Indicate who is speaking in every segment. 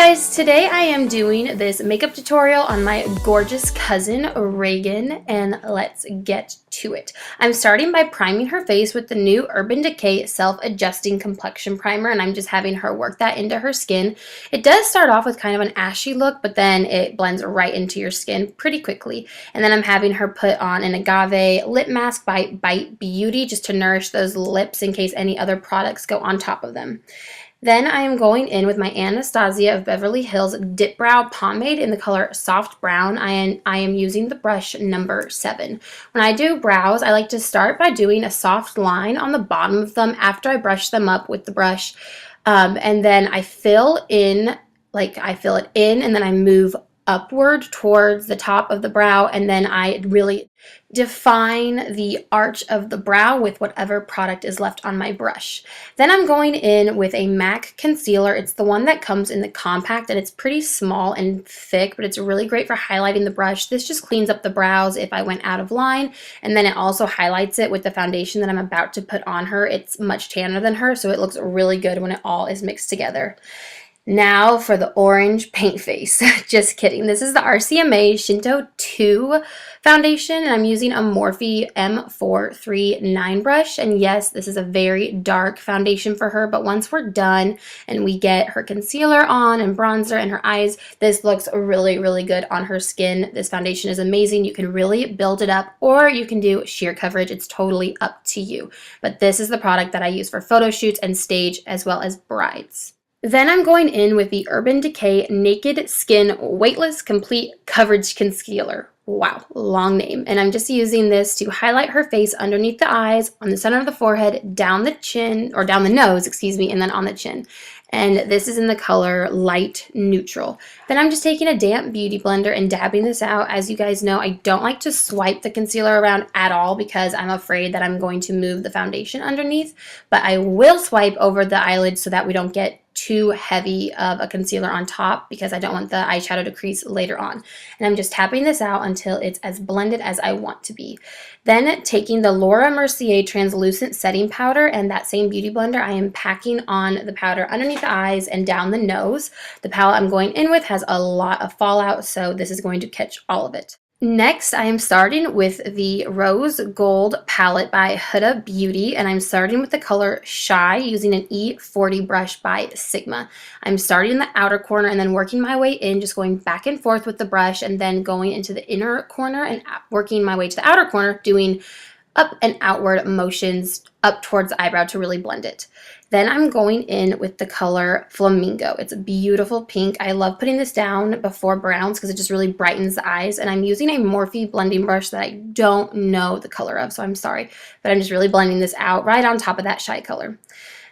Speaker 1: Guys, today I am doing this makeup tutorial on my gorgeous cousin Reagan, and let's get to it. I'm starting by priming her face with the new Urban Decay Self-Adjusting Complexion Primer, and I'm just having her work that into her skin. It does start off with kind of an ashy look, but then it blends right into your skin pretty quickly. And then I'm having her put on an Agave lip mask by Bite Beauty just to nourish those lips in case any other products go on top of them. Then I am going in with my Anastasia of Beverly Hills Dip Brow Pomade in the color Soft Brown. I am using the brush number 7. When I do brows, I like to start by doing a soft line on the bottom of them after I brush them up with the brush. And then I fill it in, and then I move upward towards the top of the brow, and then I really define the arch of the brow with whatever product is left on my brush. Then I'm going in with a MAC concealer. It's the one that comes in the compact, and it's pretty small and thick, but it's really great for highlighting the brush. This just cleans up the brows if I went out of line, and then it also highlights it with the foundation that I'm about to put on her. It's much tanner than her, so it looks really good when it all is mixed together. Now for the orange paint face. Just kidding. This is the RCMA Shinto 2 foundation, and I'm using a Morphe M439 brush. And yes, this is a very dark foundation for her, but once we're done and we get her concealer on and bronzer and her eyes, this looks really, really good on her skin. This foundation is amazing. You can really build it up, or you can do sheer coverage. It's totally up to you. But this is the product that I use for photo shoots and stage as well as brides. Then I'm going in with the Urban Decay Naked Skin Weightless Complete Coverage Concealer. Wow, long name. And I'm just using this to highlight her face underneath the eyes, on the center of the forehead, down the chin, or down the nose, excuse me, and then on the chin. And this is in the color Light Neutral. Then I'm just taking a damp beauty blender and dabbing this out. As you guys know, I don't like to swipe the concealer around at all because I'm afraid that I'm going to move the foundation underneath, but I will swipe over the eyelids so that we don't get too heavy of a concealer on top, because I don't want the eyeshadow to crease later on. And I'm just tapping this out until it's as blended as I want to be. Then taking the Laura Mercier translucent setting powder and that same beauty blender, I am packing on the powder underneath the eyes and down the nose. The palette I'm going in with has a lot of fallout, so this is going to catch all of it. Next, I am starting with the Rose Gold palette by Huda Beauty, and I'm starting with the color Shy using an E40 brush by Sigma. I'm starting in the outer corner and then working my way in, just going back and forth with the brush, and then going into the inner corner and working my way to the outer corner, doing up and outward motions up towards the eyebrow to really blend it. Then I'm going in with the color Flamingo. It's a beautiful pink. I love putting this down before browns because it just really brightens the eyes. And I'm using a Morphe blending brush that I don't know the color of, so I'm sorry. But I'm just really blending this out right on top of that Shy color.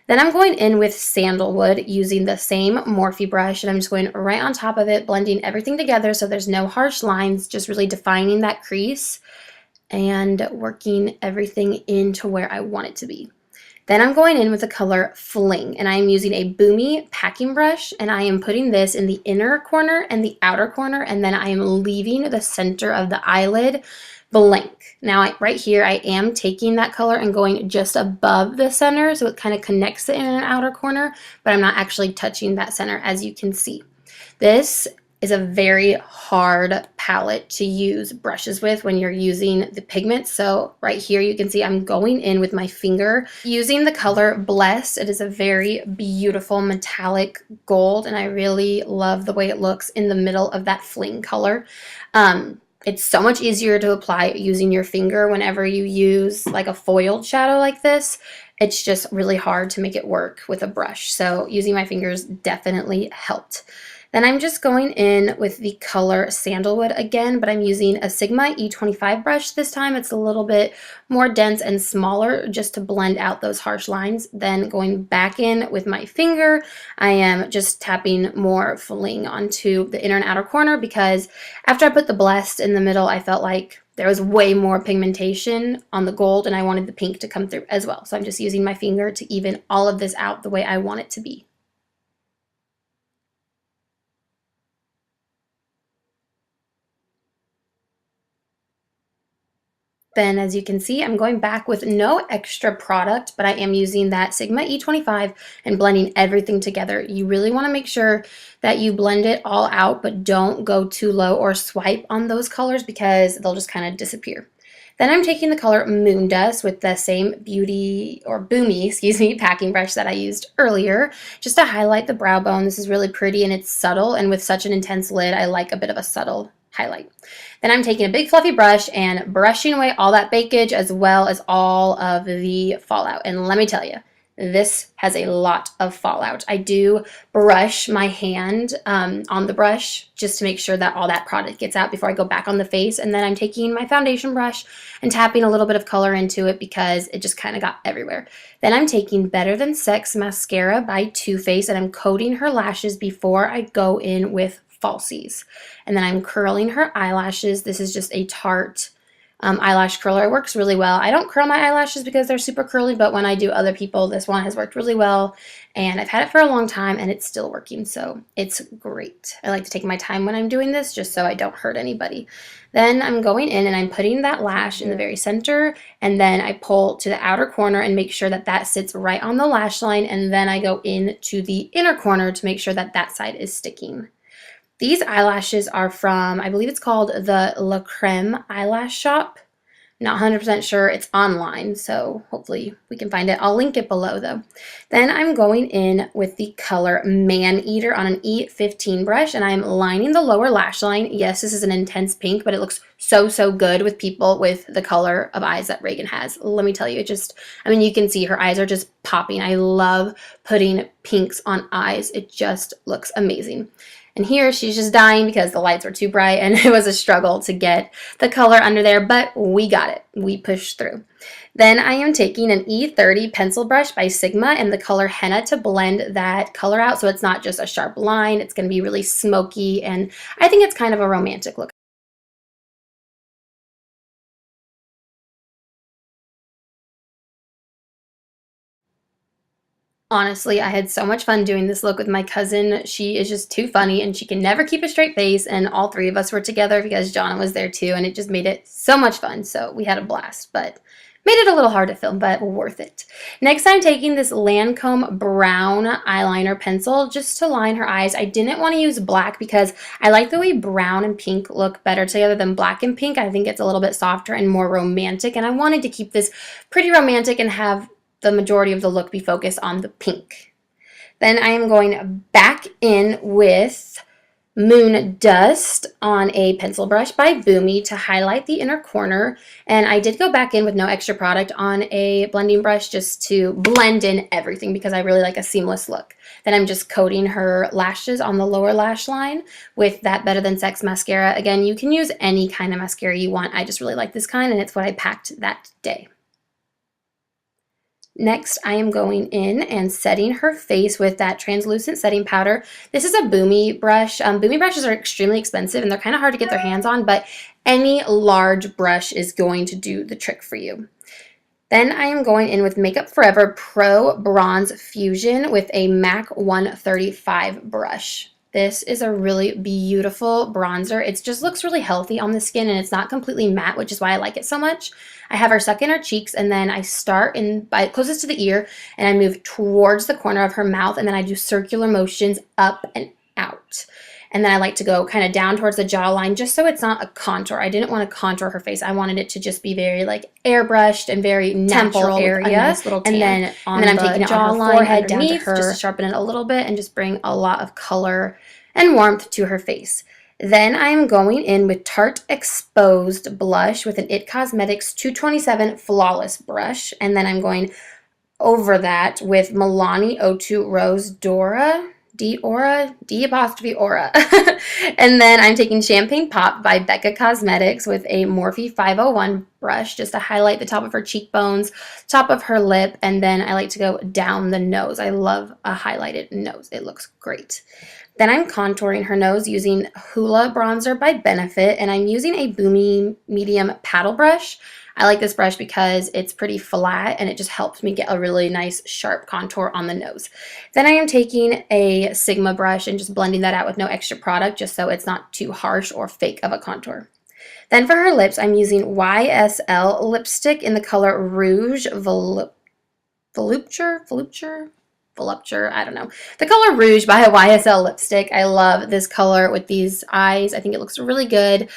Speaker 1: Then I'm going in with Sandalwood using the same Morphe brush, and I'm just going right on top of it, blending everything together so there's no harsh lines, just really defining that crease and working everything into where I want it to be. Then I'm going in with the color Fling, and I'm using a Boomy packing brush, and I am putting this in the inner corner and the outer corner, and then I am leaving the center of the eyelid blank. Now, right here, I am taking that color and going just above the center, so it kind of connects the inner and outer corner, but I'm not actually touching that center, as you can see. This is a very hard palette to use brushes with when you're using the pigment. So right here you can see I'm going in with my finger using the color Bless. It is a very beautiful metallic gold, and I really love the way it looks in the middle of that Fling color. It's so much easier to apply using your finger whenever you use like a foiled shadow like this. It's just really hard to make it work with a brush. So using my fingers definitely helped. Then I'm just going in with the color Sandalwood again, but I'm using a Sigma E25 brush this time. It's a little bit more dense and smaller just to blend out those harsh lines. Then going back in with my finger, I am just tapping more Fling onto the inner and outer corner, because after I put the Blessed in the middle, I felt like there was way more pigmentation on the gold, and I wanted the pink to come through as well. So I'm just using my finger to even all of this out the way I want it to be. Then, as you can see, I'm going back with no extra product, but I am using that Sigma E25 and blending everything together. You really want to make sure that you blend it all out, but don't go too low or swipe on those colors because they'll just kind of disappear. Then I'm taking the color Moon Dust with the same Boomy, packing brush that I used earlier, just to highlight the brow bone. This is really pretty and it's subtle, and with such an intense lid, I like a bit of a subtle highlight. Then I'm taking a big fluffy brush and brushing away all that bakage as well as all of the fallout. And let me tell you, this has a lot of fallout. I do brush my hand on the brush just to make sure that all that product gets out before I go back on the face. And then I'm taking my foundation brush and tapping a little bit of color into it because it just kind of got everywhere. Then I'm taking Better Than Sex mascara by Too Faced and I'm coating her lashes before I go in with falsies. And then I'm curling her eyelashes. This is just a Tarte eyelash curler. It works really well. I don't curl my eyelashes because they're super curly, but when I do other people, this one has worked really well, and I've had it for a long time and it's still working, so it's great. I like to take my time when I'm doing this just so I don't hurt anybody. Then I'm going in and I'm putting that lash in the very center, and then I pull to the outer corner and make sure that that sits right on the lash line, and then I go into the inner corner to make sure that that side is sticking. These eyelashes are from, I believe it's called the La Creme Eyelash Shop. Not 100% sure. It's online, so hopefully we can find it. I'll link it below, though. Then I'm going in with the color Man Eater on an E15 brush, and I'm lining the lower lash line. Yes, this is an intense pink, but it looks so good with people with the color of eyes that Reagan has. Let me tell you, you can see her eyes are just popping. I love putting pinks on eyes. It just looks amazing. And here she's just dying because the lights were too bright and it was a struggle to get the color under there, but we got it. We pushed through. Then I am taking an E30 pencil brush by Sigma and the color Henna to blend that color out so it's not just a sharp line. It's going to be really smoky, and I think it's kind of a romantic look. Honestly, I had so much fun doing this look with my cousin. She is just too funny and she can never keep a straight face, and all three of us were together because Jonna was there too, and it just made it so much fun. So we had a blast, but made it a little hard to film, but worth it. Next, I'm taking this Lancome brown eyeliner pencil just to line her eyes. I didn't want to use black because I like the way brown and pink look better together than black and pink. I think it's a little bit softer and more romantic, and I wanted to keep this pretty romantic and have the majority of the look be focused on the pink. Then I am going back in with Moon Dust on a pencil brush by Boomy to highlight the inner corner, and I did go back in with no extra product on a blending brush just to blend in everything because I really like a seamless look. Then I'm just coating her lashes on the lower lash line with that Better Than Sex mascara. Again, you can use any kind of mascara you want. I just really like this kind, and it's what I packed that day. Next, I am going in and setting her face with that translucent setting powder. This is a Boomy brush. Boomy brushes are extremely expensive and they're kind of hard to get their hands on, but any large brush is going to do the trick for you. Then I am going in with Makeup Forever Pro Bronze Fusion with a MAC 135 brush. This is a really beautiful bronzer. It just looks really healthy on the skin and it's not completely matte, which is why I like it so much. I have her suck in her cheeks, and then I start in by closest to the ear and I move towards the corner of her mouth, and then I do circular motions up and out. And then I like to go kind of down towards the jawline just so it's not a contour. I didn't want to contour her face. I wanted it to just be very like airbrushed and very natural area. A nice little tan. And then I'm taking it on her forehead down to her just to sharpen it a little bit and just bring a lot of color and warmth to her face. Then I am going in with Tarte Exposed Blush with an It Cosmetics 227 Flawless brush. And then I'm going over that with Milani O2 Rose Dora. D-Aura. And then I'm taking Champagne Pop by Becca Cosmetics with a Morphe 501 brush just to highlight the top of her cheekbones, top of her lip, and then I like to go down the nose. I love a highlighted nose. It looks great. Then I'm contouring her nose using Hoola bronzer by Benefit, and I'm using a Boomy medium paddle brush. I like this brush because it's pretty flat and it just helps me get a really nice sharp contour on the nose. Then I am taking a Sigma brush and just blending that out with no extra product just so it's not too harsh or fake of a contour. Then for her lips, I'm using YSL lipstick in the color Rouge Volupte, I don't know. The color Rouge by a YSL lipstick. I love this color with these eyes. I think it looks really good.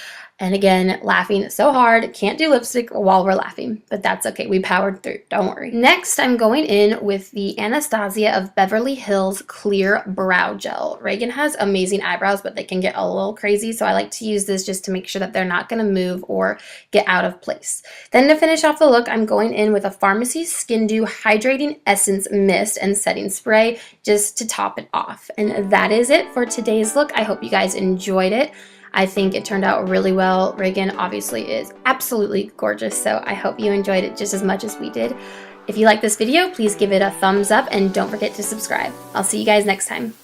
Speaker 1: And again, laughing so hard. Can't do lipstick while we're laughing, but that's okay. We powered through. Don't worry. Next, I'm going in with the Anastasia of Beverly Hills Clear Brow Gel. Reagan has amazing eyebrows, but they can get a little crazy, so I like to use this just to make sure that they're not going to move or get out of place. Then to finish off the look, I'm going in with a Farmacy Skin Dew Hydrating Essence Mist and Setting Spray just to top it off. And that is it for today's look. I hope you guys enjoyed it. I think it turned out really well. Reagan obviously is absolutely gorgeous, so I hope you enjoyed it just as much as we did. If you like this video, please give it a thumbs up and don't forget to subscribe. I'll see you guys next time.